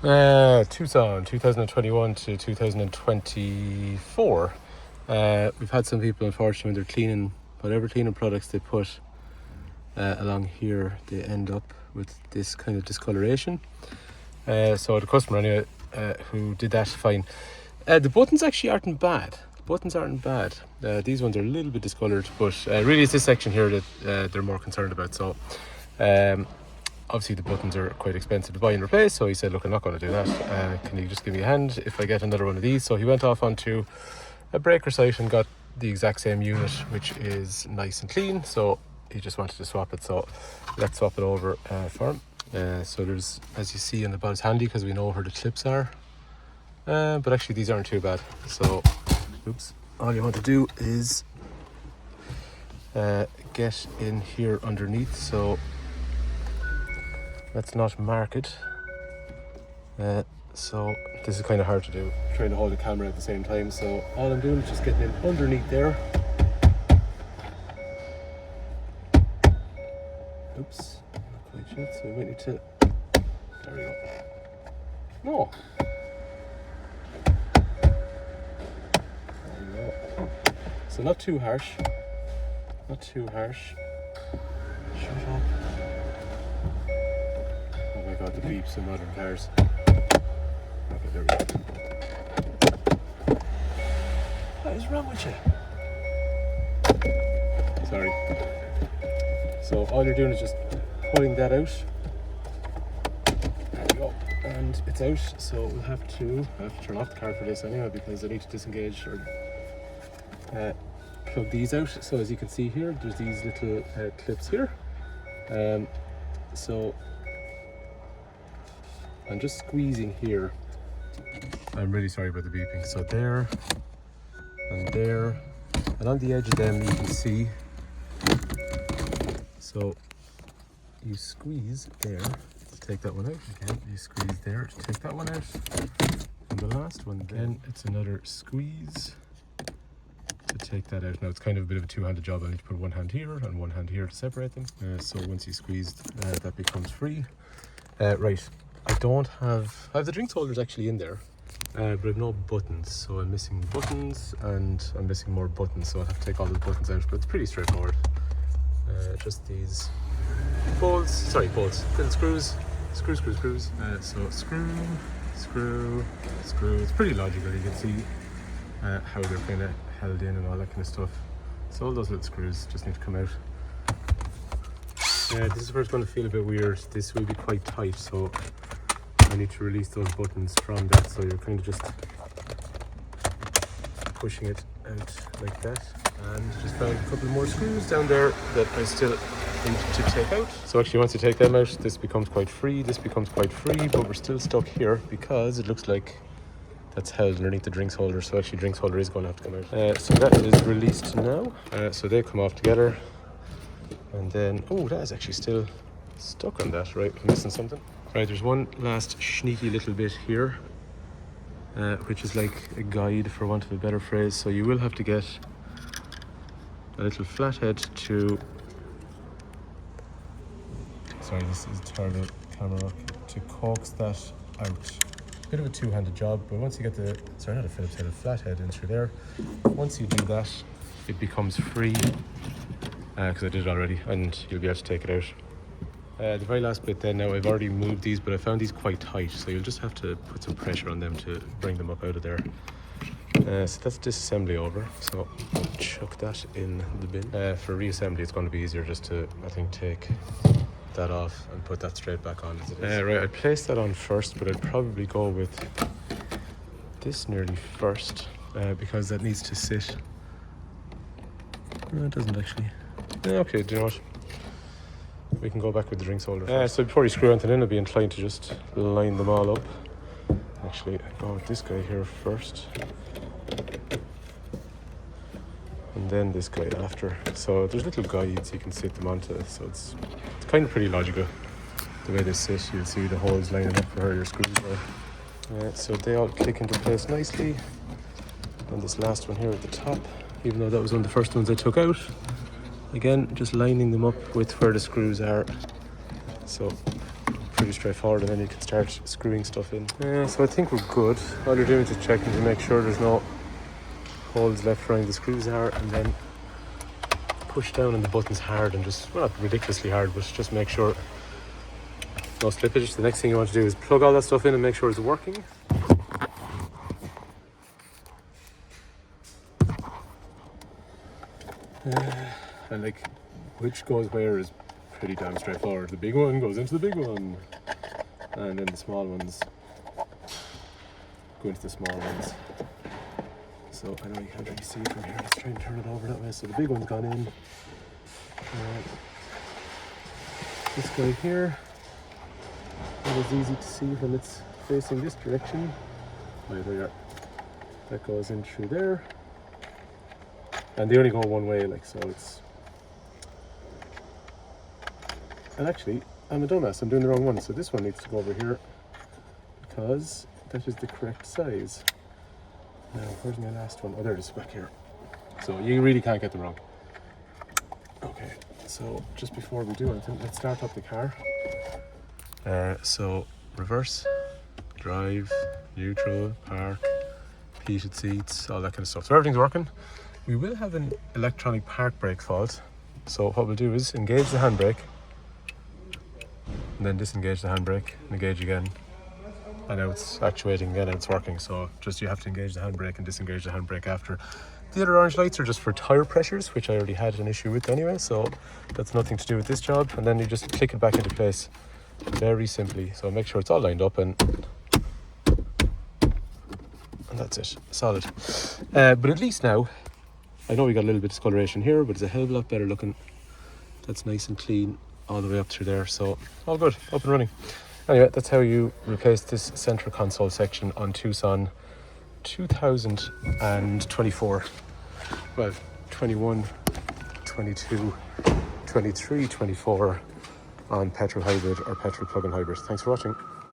Tucson, 2021 to 2024. We've had some people, unfortunately, when they're cleaning, whatever cleaning products they put along here, they end up with this kind of discoloration. So the customer, anyway, who did that, fine. The buttons actually aren't bad. These ones are a little bit discolored, but really it's this section here that they're more concerned about. So obviously the buttons are quite expensive to buy and replace, so he said, look, I'm not going to do that. Can you just give me a hand if I get another one of these? So he went off onto a breaker site and got the exact same unit, which is nice and clean. So he just wanted to swap it, so let's swap it over for him. So there's, as you see on the bottom, it's handy because we know where the clips are, but actually these aren't too bad. So oops, all you want to do is get in here underneath. So let's not mark it. So this is kind of hard to do, trying to hold the camera at the same time. So all I'm doing is just getting in underneath there. Oops, not quite yet, so we might need to, there we go. No. There we go. So not too harsh. Shut up. Oh my god, the beeps in modern cars. Okay, there we go. What is wrong with you? Sorry. So all you're doing is just pulling that out. There we go. And it's out, so we'll have to turn off the car for this anyway, because I need to disengage or plug these out. So as you can see here, there's these little clips here. So I'm just squeezing here. I'm really sorry about the beeping. So there and there, and on the edge of them you can see. So you squeeze there to take that one out. Again, you squeeze there to take that one out. And the last one, again, it's another squeeze to take that out. Now it's kind of a bit of a two-handed job. I need to put one hand here and one hand here to separate them. So once you squeeze, that becomes free. Right, I have the drinks holders actually in there, but I have no buttons. So I'm missing buttons and I'm missing more buttons. So I'll have to take all the buttons out, but it's pretty straightforward. Just these bolts, little screws. So screw. It's pretty logical. You can see how they're kind of held in and all that kind of stuff. So all those little screws just need to come out. This is where it's going to feel a bit weird. This will be quite tight, so I need to release those buttons from that. So you're kind of just pushing it out like that. And just found a couple more screws down there that I still need to take out. So actually once you take them out, this becomes quite free, but we're still stuck here because it looks like that's held underneath the drinks holder. So actually drinks holder is going to have to come out. So that is released now. So they come off together. And then, oh, that is actually still stuck on that, right? I'm missing something. Right, there's one last sneaky little bit here, which is like a guide, for want of a better phrase. So you will have to get a little flathead to, sorry, this is terrible camera work, to coax that out. Bit of a two-handed job, but once you get the, sorry, not a Phillips head, a flathead in through there, once you do that, it becomes free, because I did it already, and you'll be able to take it out. The very last bit then, now I've already moved these, but I found these quite tight, so you'll just have to put some pressure on them to bring them up out of there. So that's disassembly over, so I'll chuck that in the bin. For reassembly, it's going to be easier just to, I think, take that off and put that straight back on as it is. Right, I'd place that on first, but I'd probably go with this nearly first, because that needs to sit. No, it doesn't actually. Okay, do you know what? We can go back with the drinks holder first. So before you screw anything in, I'd be inclined to just line them all up. Actually, go with this guy here first. And then this guy after. So there's little guides you can sit them onto, so it's kind of pretty logical the way they sit. You'll see the holes lining up for where your screws are. So they all click into place nicely. And this last one here at the top, even though that was one of the first ones I took out, again, just lining them up with where the screws are. So pretty straightforward, and then you can start screwing stuff in. So I think we're good. All you're doing is just checking to make sure there's no holes left where the screws are, and then push down on the buttons hard, and just, well, not ridiculously hard, but just make sure no slippage. The next thing you want to do is plug all that stuff in and make sure it's working. And like, which goes where is pretty damn straightforward. The big one goes into the big one, and then the small ones go into the small ones. So I know you can't really see it from here. Let's try and turn it over that way. So the big one's gone in. This guy here, that is easy to see when it's facing this direction. Right, there you are. That goes in through there. And they only go one way, like, so it's... And actually, I'm a dumbass, I'm doing the wrong one. So this one needs to go over here, because that is the correct size. Now, where's my last one? Oh, there it is, back here. So you really can't get them wrong. Okay, so just before we do anything, let's start up the car. So reverse, drive, neutral, park, heated seats, all that kind of stuff. So everything's working. We will have an electronic park brake fault. So what we'll do is engage the handbrake, and then disengage the handbrake, and engage again. And now it's actuating again and it's working. So just you have to engage the handbrake and disengage the handbrake after. The other orange lights are just for tire pressures, which I already had an issue with anyway, so that's nothing to do with this job. And then you just click it back into place very simply. So make sure it's all lined up, and that's it, solid. But at least now, I know we got a little bit of discoloration here, but it's a hell of a lot better looking. That's nice and clean all the way up through there, so all good, up and running. Anyway, that's how you replace this center console section on Tucson 2024. Well, 21, 22, 23, 24 on petrol hybrid or petrol plug-in hybrid. Thanks for watching.